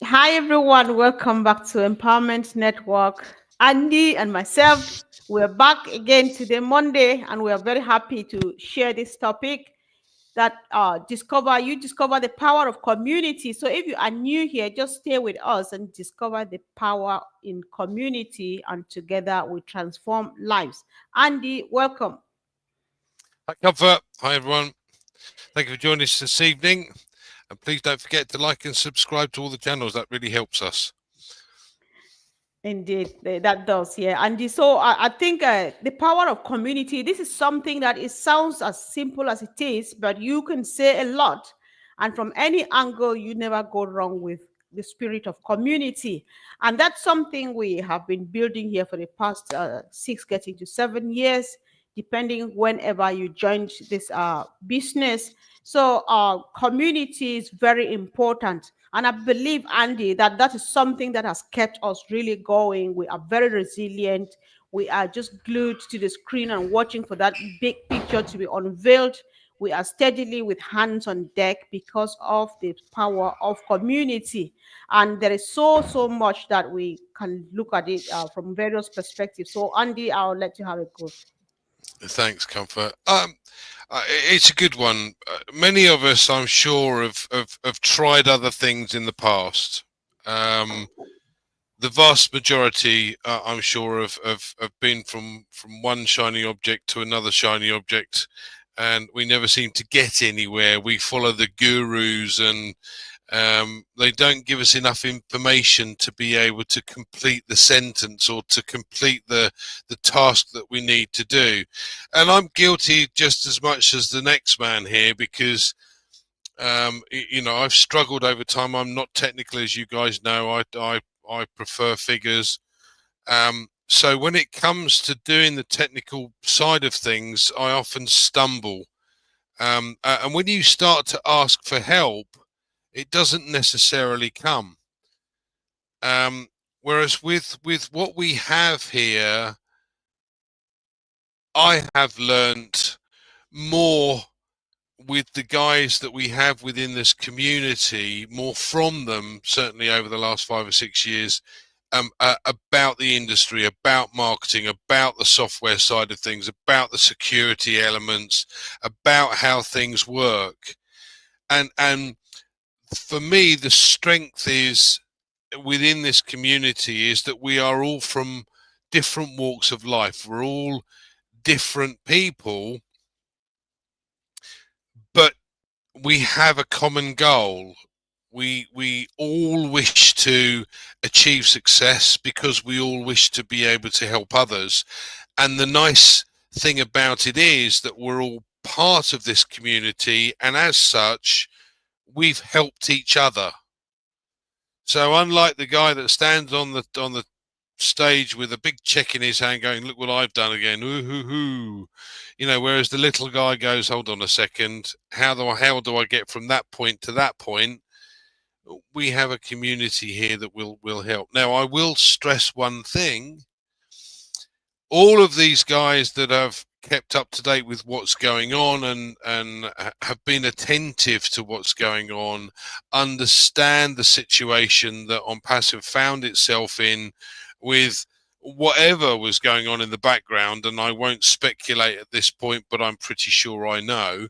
Hi, everyone. Welcome back to Empowerment Network. Andy and myself, we're back again today, Monday, and we are very happy to share this topic that discover the power of community. So if you are new here, just stay with us and discover the power in community, and together we transform lives. Andy, welcome. Hi, Comfort. Hi, everyone. Thank you for joining us this evening. And please don't forget to like and subscribe to all the channels. That really helps us. Indeed, that does, yeah. And so I think the power of community. This is something that it sounds as simple as it is, but you can say a lot, and from any angle, you never go wrong with the spirit of community. And that's something we have been building here for the past 6 getting to 7 years, depending whenever you joined this business. So community is very important. And I believe, Andy, that that is something that has kept us really going. We are very resilient. We are just glued to the screen and watching for that big picture to be unveiled. We are steadily with hands on deck because of the power of community. And there is so much that we can look at it from various perspectives. So, Andy, I'll let you have a go. Thanks, Comfort. It's a good one. Many of us, I'm sure, have tried other things in the past. The vast majority, I'm sure, have been from one shiny object to another shiny object, and we never seem to get anywhere. We follow the gurus, and they don't give us enough information to be able to complete the sentence or to complete the task that we need to do. And I'm guilty just as much as the next man here, because I've struggled over time. I'm not technical, as you guys know. I prefer figures. So when it comes to doing the technical side of things, I often stumble. And when you start to ask for help, it doesn't necessarily come. Whereas with what we have here, I have learnt more with the guys that we have within this community, more from them, certainly over the last 5 or 6 years, about the industry, about marketing, about the software side of things, about the security elements, about how things work. And for me, the strength is within this community is that we are all from different walks of life. We're all different people, but we have a common goal. We all wish to achieve success because we all wish to be able to help others. And the nice thing about it is that we're all part of this community, and as such, we've helped each other. So unlike the guy that stands on the stage with a big check in his hand going, look what I've done again, ooh hoo hoo, whereas the little guy goes, hold on a second, how do I get from that point to that point? We have a community here that will help. Now, I will stress one thing. All of these guys that have kept up to date with what's going on and have been attentive to what's going on, understand the situation that ONPASSIVE found itself in with whatever was going on in the background. And I won't speculate at this point, but I'm pretty sure I know.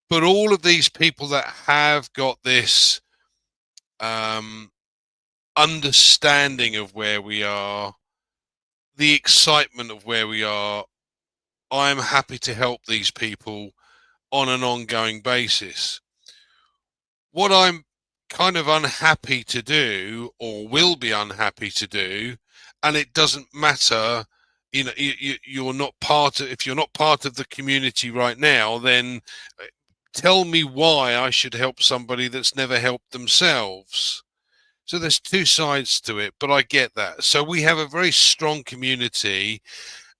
But all of these people that have got this understanding of where we are, the excitement of where we are, I am happy to help these people on an ongoing basis. What I'm kind of unhappy to do, or will be unhappy to do, and it doesn't matter, you're not part of, if you're not part of the community right now, then tell me why I should help somebody that's never helped themselves. So there's two sides to it, but I get that. So we have a very strong community.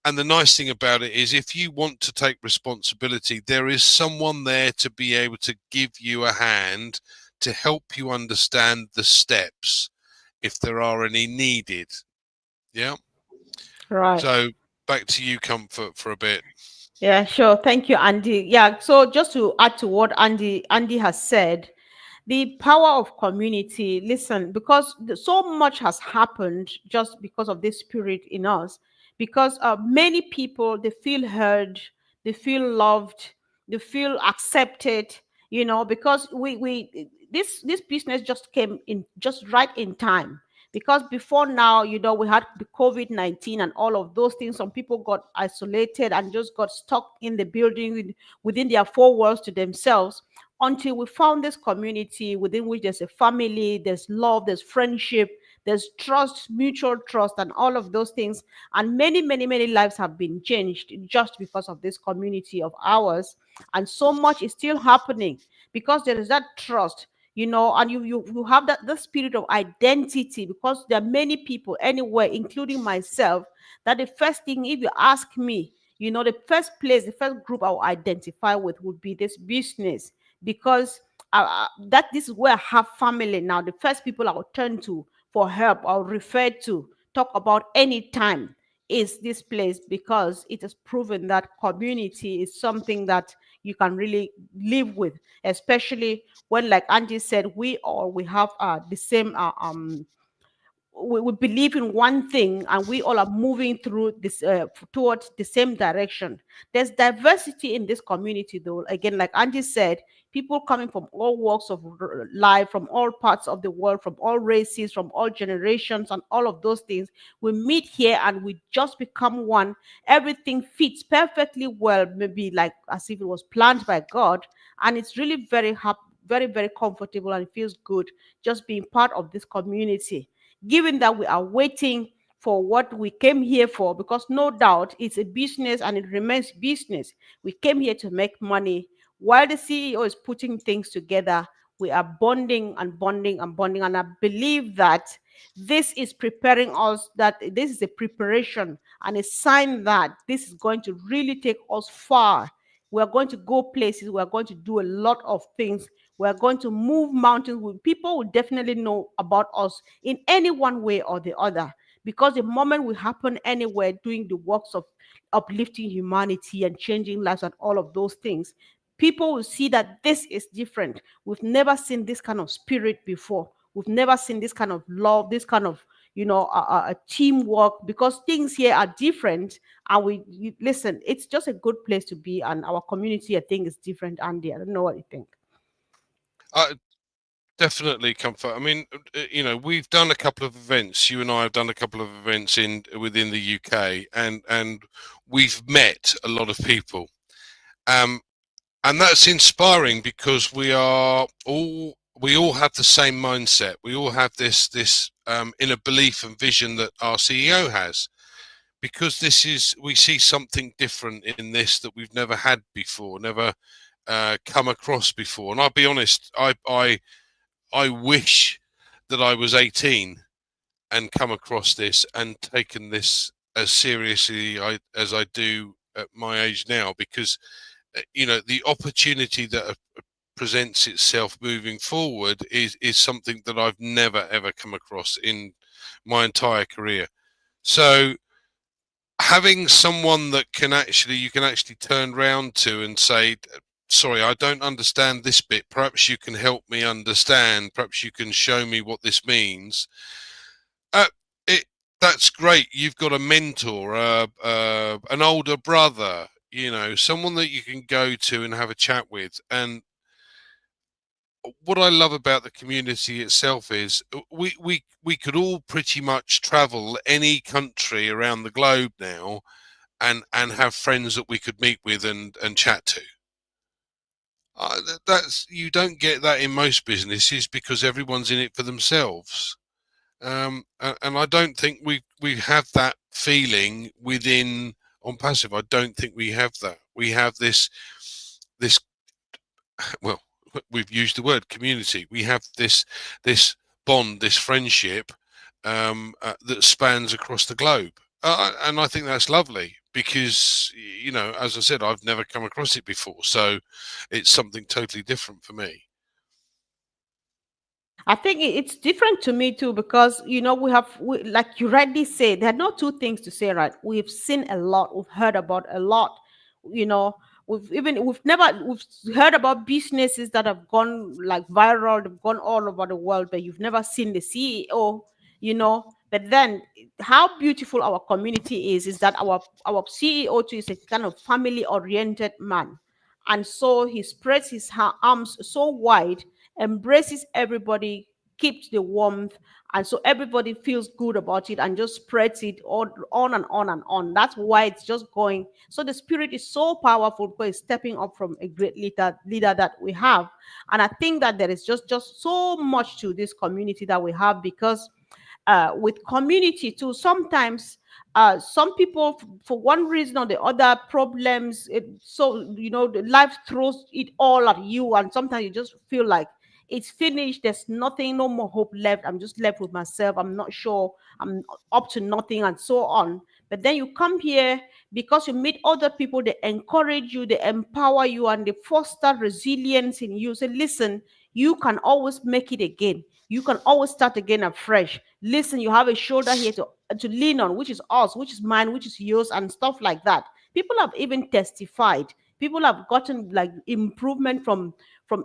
And the nice thing about it is, if you want to take responsibility, there is someone there to be able to give you a hand to help you understand the steps, if there are any needed. Yeah. Right. So back to you, Comfort, for a bit. Yeah, sure. Thank you, Andy. Yeah, so just to add to what Andy has said, The power of community. Listen, because so much has happened just because of this spirit in us. Because many people, they feel heard, they feel loved, they feel accepted. Because we this business just came in just right in time. Because before now, we had the COVID-19 and all of those things. Some people got isolated and just got stuck in the building within their four walls to themselves, until we found this community within which there's a family, there's love, there's friendship, there's trust, mutual trust, and all of those things. And many, many, many lives have been changed just because of this community of ours. And so much is still happening because there is that trust. And you have that the spirit of identity, because there are many people anywhere, including myself, that the first thing, if you ask me, the first place, the first group I will identify with would be this business. Because that this is where I have family now. The first people I will turn to for help, I'll refer to, talk about any time, is this place, because it has proven that community is something that you can really live with, especially when, like Angie said, we have the same we believe in one thing, and we all are moving through this towards the same direction. There's diversity in this community, though. Again, like Angie said, people coming from all walks of life, from all parts of the world, from all races, from all generations, and all of those things. We meet here and we just become one. Everything fits perfectly well, maybe like as if it was planned by God. And it's really very happy, very, very comfortable, and it feels good just being part of this community, given that we are waiting for what we came here for, because no doubt it's a business and it remains business. We came here to make money. While the CEO is putting things together, we are bonding and bonding and bonding. And I believe that this is preparing us, that this is a preparation and a sign that this is going to really take us far. We are going to go places. We are going to do a lot of things. We are going to move mountains. People will definitely know about us in any one way or the other. Because the moment we happen anywhere doing the works of uplifting humanity and changing lives and all of those things, people will see that this is different. We've never seen this kind of spirit before. We've never seen this kind of love, this kind of teamwork, because things here are different. And listen, it's just a good place to be, and our community, I think, is different. Andy, I don't know what you think. Uh, Definitely comfort. I mean, we've done a couple of events. You and I have done a couple of events within the UK, and we've met a lot of people. And that's inspiring because we all have the same mindset. We all have this inner belief and vision that our CEO has, because we see something different in this that we've never had before, never come across before. And I'll be honest, I wish that I was 18 and come across this and taken this as seriously as I do at my age now, because the opportunity that presents itself moving forward is something that I've never ever come across in my entire career. So having someone that you can actually turn round to and say, sorry, I don't understand this bit, perhaps you can help me understand, perhaps you can show me what this means. uh, it that's great. You've got a mentor, an older brother, someone that you can go to and have a chat with. And what I love about the community itself is we could all pretty much travel any country around the globe now and have friends that we could meet with and chat to. That's You don't get that in most businesses because everyone's in it for themselves. And I don't think we have that feeling within ONPASSIVE. I don't think we have that. We have this well, we've used the word community. We have this bond, this friendship that spans across the globe, and I think that's lovely because as I said, I've never come across it before, so it's something totally different for me. I think it's different to me too, because like you rightly say, there are no two things to say, right? We've seen a lot, we've heard about a lot, you know. we've heard about businesses that have gone like viral, they've gone all over the world, but you've never seen the CEO, But then how beautiful our community is that our CEO too is a kind of family oriented man. And so he spreads his arms so wide, embraces everybody, keeps the warmth, and so everybody feels good about it and just spreads it on and on and on. That's why it's just going. So the spirit is so powerful because it's stepping up from a great leader that we have. And I think that there is just so much to this community that we have, because with community too, sometimes some people for one reason or the other, problems, the life throws it all at you, and sometimes you just feel like it's finished, there's nothing, no more hope left, I'm just left with myself, I'm not sure, I'm up to nothing, and so on. But then you come here because you meet other people, they encourage you, they empower you, and they foster resilience in you. Say, listen, you can always make it again. You can always start again afresh. Listen, you have a shoulder here to lean on, which is us, which is mine, which is yours, and stuff like that. People have even testified. People have gotten like improvement from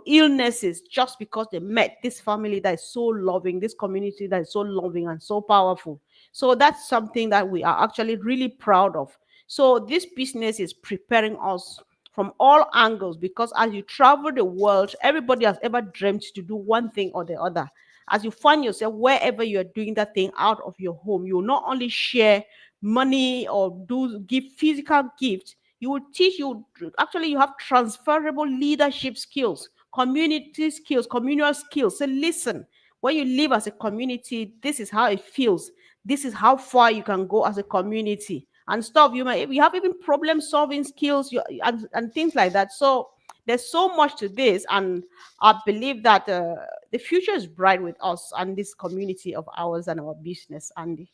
illnesses just because they met this family that is so loving, this community that is so loving and so powerful. So that's something that we are actually really proud of. So this business is preparing us from all angles, because as you travel the world, everybody has ever dreamt to do one thing or the other. As you find yourself wherever you're doing that thing out of your home, you will not only share money or do give physical gifts, you will teach, you actually you have transferable leadership skills, community skills, communal skills. So listen, when you live as a community, this is how it feels. This is how far you can go as a community and stuff. You have even problem solving skills, and things like that. So there's so much to this, and I believe that the future is bright with us and this community of ours and our business, Andy.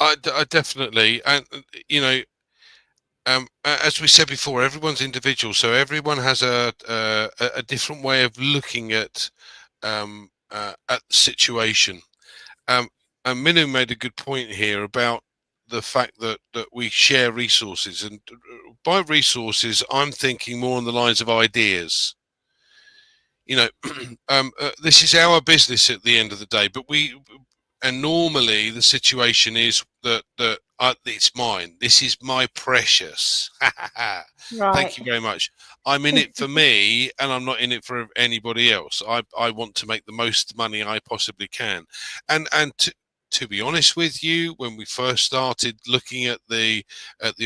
I definitely, and as we said before, everyone's individual, so everyone has a different way of looking at the situation. And Minu made a good point here about the fact that we share resources, and by resources, I'm thinking more on the lines of ideas. This is our business at the end of the day, but and normally the situation is that it's mine. This is my precious. Thank Right. you very much. I'm in it for me, and I'm not in it for anybody else. I want to make the most money I possibly can, and to be honest with you, when we first started looking at the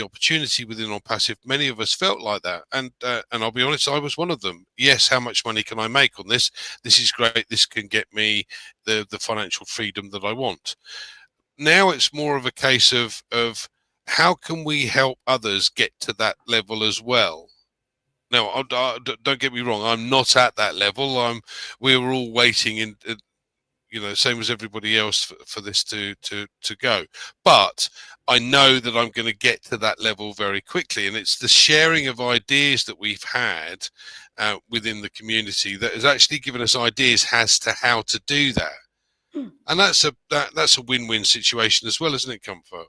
opportunity within ONPASSIVE, many of us felt like that, and I'll be honest, I was one of them. Yes, how much money can I make on this? This is great. This can get me the financial freedom that I want. Now it's more of a case of how can we help others get to that level as well. Now, don't get me wrong. I'm not at that level. We were all waiting in, same as everybody else for this to go. But I know that I'm going to get to that level very quickly, and it's the sharing of ideas that we've had within the community that has actually given us ideas as to how to do that. And that's a win-win situation as well, isn't it, Comfort?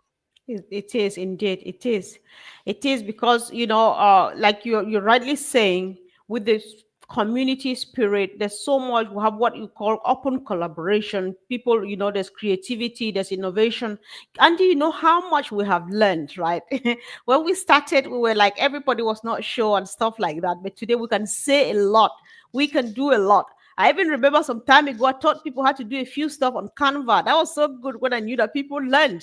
It is indeed. It is. It is because like you're rightly saying, with this community spirit, there's so much. We have what you call open collaboration. People, there's creativity, there's innovation, and do you know how much we have learned, right? When we started, we were like everybody was not sure and stuff like that. But today we can say a lot. We can do a lot. I even remember some time ago, I taught people how to do a few stuff on Canva. That was so good when I knew that people learned.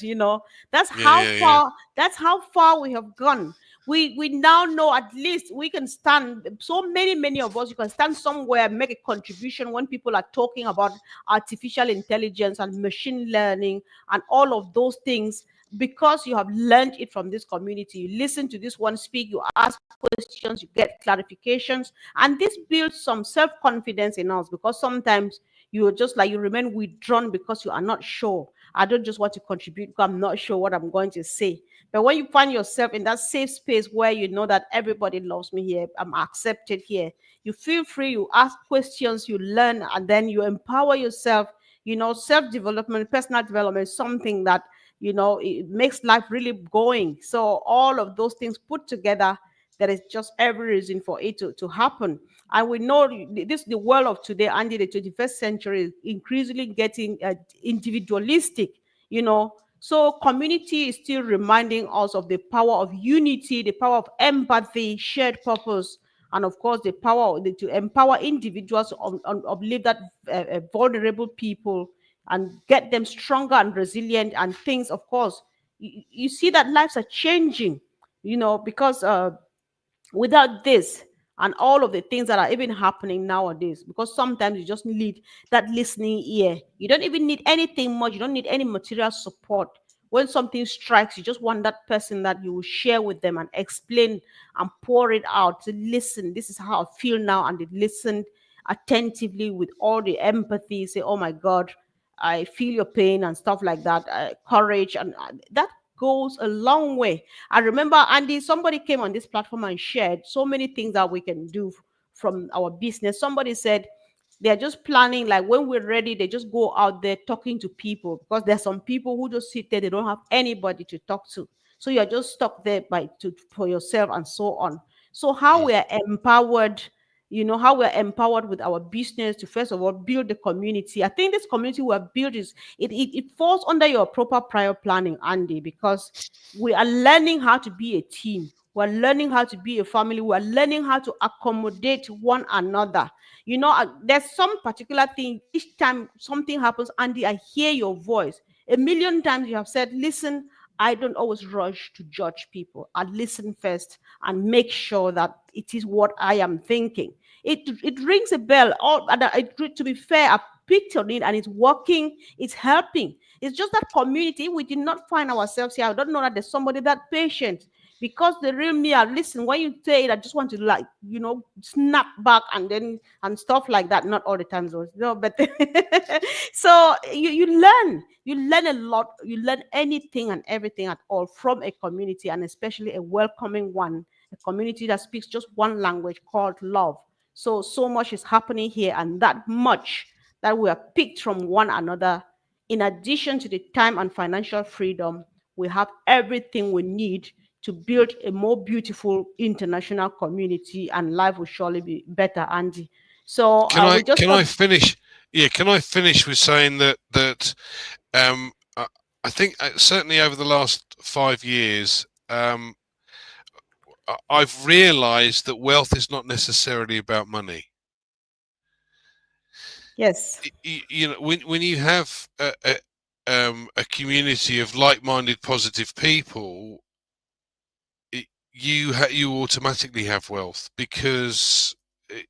That's Yeah, how yeah, yeah. far that's how far we have gone. We now know at least we can stand, so many of us, you can stand somewhere, make a contribution when people are talking about artificial intelligence and machine learning and all of those things, because you have learned it from this community. You listen to this one speak, you ask questions, you get clarifications, and this builds some self-confidence in us, because sometimes you're just like you remain withdrawn because you are not sure. I don't just want to contribute because I'm not sure what I'm going to say. But when you find yourself in that safe space where you know that everybody loves me here, I'm accepted here, you feel free, you ask questions, you learn, and then you empower yourself. Self-development, personal development is something that, it makes life really going. So all of those things put together, there is just every reason for it to happen. And we know this, the world of today, and the 21st century, is increasingly getting individualistic, you know. So community is still reminding us of the power of unity, the power of empathy, shared purpose, and of course the power to empower individuals to uplift that vulnerable people and get them stronger and resilient, and things, of course, you see that lives are changing, because without this and all of the things that are even happening nowadays, because sometimes you just need that listening ear. You don't even need anything much, you don't need any material support. When something strikes, you just want that person that you will share with them and explain and pour it out to listen. This is how I feel now, and they listen attentively with all the empathy, say, oh my God, I feel your pain and stuff like that. Courage, and that goes a long way. I remember, Andy, somebody came on this platform and shared so many things that we can do from our business. Somebody said they're just planning, like when we're ready, they just go out there talking to people, because there's some people who just sit there, they don't have anybody to talk to. So you're just stuck there for yourself and so on. So how Mm. we are empowered, how we're empowered with our business to first of all build the community. I think this community we have built it falls under your proper prior planning, Andy, because we are learning how to be a team. We're learning how to be a family. We're learning how to accommodate one another. There's some particular thing. Each time something happens, Andy, I hear your voice. A million times you have said, listen, I don't always rush to judge people. I listen first and make sure that it is what I am thinking. It rings a bell. To be fair, I've picked on it and it's working. It's helping. It's just that community. We did not find ourselves here. I don't know that there's somebody that patient, because the real me, listen, when you say it, I just want to, like, snap back and stuff like that. Not all the time though, no, but so you learn a lot. You learn anything and everything at all from a community, and especially a welcoming one, a community that speaks just one language called love. So much is happening here, and that much that we are picked from one another. In addition to the time and financial freedom, we have everything we need to build a more beautiful international community, and life will surely be better, Andy. So Can I we just can want. I finish? Yeah, can I finish with saying that um, I, I think certainly over the last 5 years, I've realised that wealth is not necessarily about money. Yes. When you have a community of like-minded, positive people, you automatically have wealth, because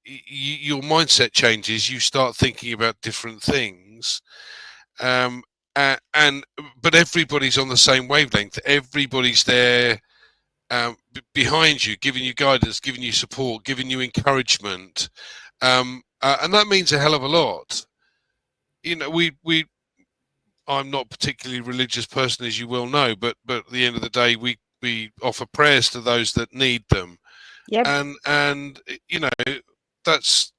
your mindset changes. You start thinking about different things, um, and but everybody's on the same wavelength. Everybody's there, behind you, giving you guidance, giving you support, giving you encouragement, and that means a hell of a lot. We I'm not a particularly religious person, as you well know, but at the end of the day, we offer prayers to those that need them, Yep. and that's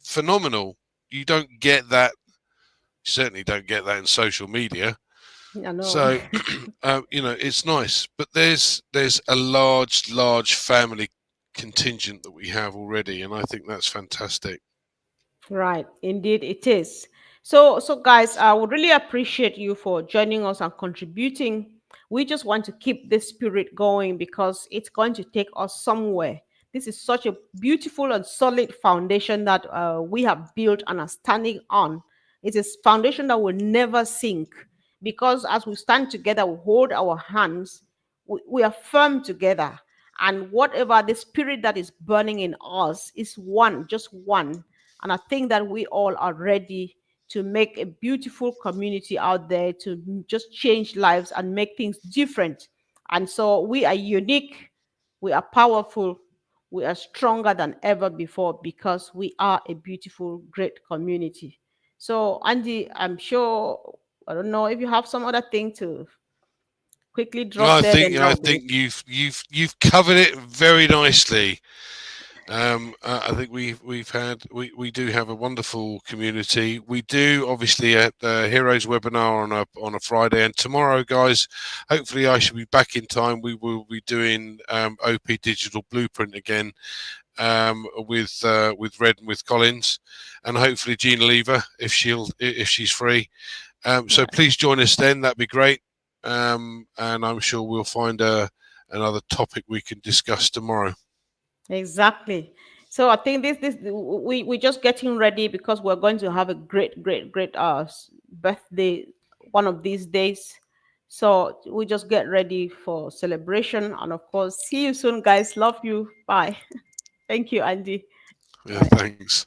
phenomenal. You don't get that. You certainly don't get that in social media. I know. So, it's nice, but there's a large family contingent that we have already, and I think that's fantastic. Right, indeed it is. So guys, I would really appreciate you for joining us and contributing. We just want to keep this spirit going because it's going to take us somewhere. This is such a beautiful and solid foundation that we have built and are standing on. It's a foundation that will never sink, because as we stand together, we hold our hands, we are firm together, and whatever the spirit that is burning in us is one, just one. And I think that we all are ready to make a beautiful community out there, to just change lives and make things different. And so we are unique, we are powerful, we are stronger than ever before, because we are a beautiful, great community. So, Andy, I'm sure, I don't know if you have some other thing to quickly drop I there, think then that I would be. think you've covered it very nicely. I think we do have a wonderful community. We do obviously at the Heroes webinar on a Friday, and tomorrow, guys. Hopefully, I should be back in time. We will be doing OP Digital Blueprint again with Red and with Collins, and hopefully Gina Lever if she's free. So Yes. please join us then. That'd be great. And I'm sure we'll find another topic we can discuss tomorrow. Exactly. So I think this we just getting ready because we're going to have a great birthday one of these days. So we just get ready for celebration, and of course, see you soon, guys. Love you. Bye. Thank you, Andy. Yeah, Bye. thanks.